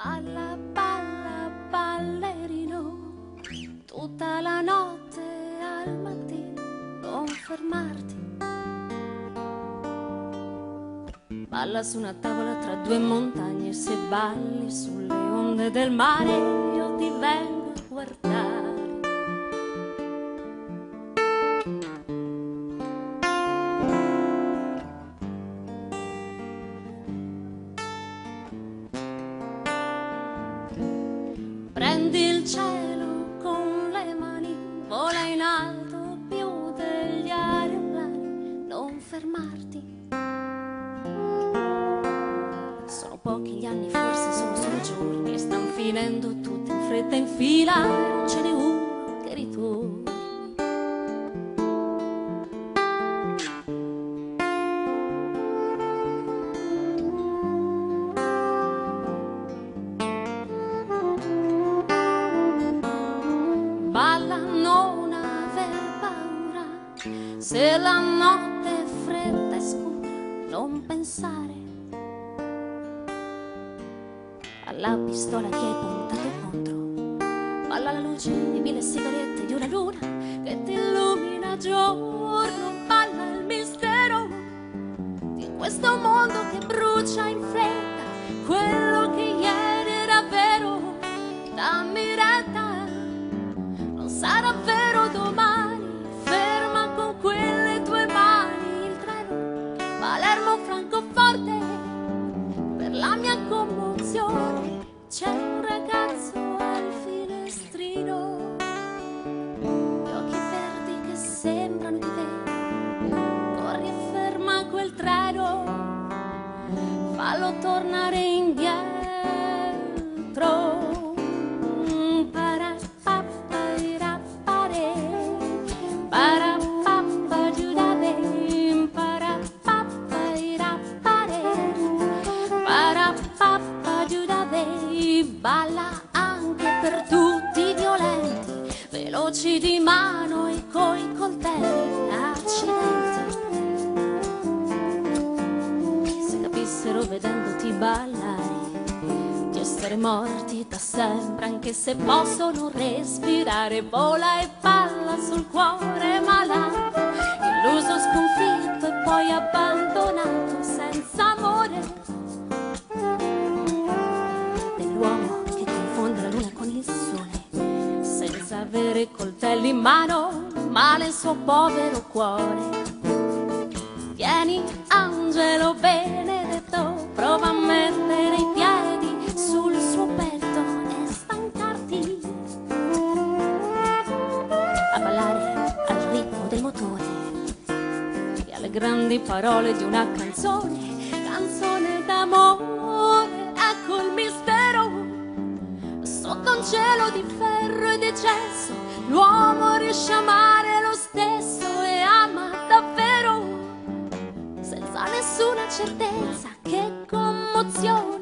Balla, balla, ballerino, tutta la notte al mattino, non fermarti. Balla su una tavola tra due montagne, se balli sulle onde del mare io ti vengo a guardare. Prendi il cielo con le mani, vola in alto più degli aeroplani, non fermarti. Sono pochi gli anni, forse sono solo giorni, e stan finendo tutti in fretta in fila, e non ce n'è uno che ritorni. Balla, non aver paura, se la notte è fredda e scura, non pensare alla pistola che hai puntato contro. Balla alla luce di 1000 sigarette, di una luna che ti illumina giorno. Balla il mistero di questo mondo che brucia in fretta, quello che ieri era vero. Dammi retta, non sarà vero domani, ferma con quelle tue mani il treno Palermo-Francoforte. Per la mia commozione c'è un ragazzo al finestrino, gli occhi verdi che sembrano di te. Corri e ferma quel treno, fallo tornare indietro. Balla anche per tutti i violenti, veloci di mano e coi coltelli. Accidenti, se capissero vedendoti ballare di essere morti da sempre, anche se possono respirare. Vola e balla sul cuore malato, illuso, sconfitto e poi abbandonato, senza amore. Dell'uomo che confonde la luna con il sole, senza avere coltelli in mano, male il suo povero cuore. Vieni, angelo benedetto, prova a mettere i piedi sul suo petto e stancarti a ballare al ritmo del motore e alle grandi parole di una canzone, canzone d'amore. Ecco il mistero, sotto un cielo di ferro e di gesso, l'uomo riesce a amare lo stesso e ama davvero, senza nessuna certezza. Che commozione!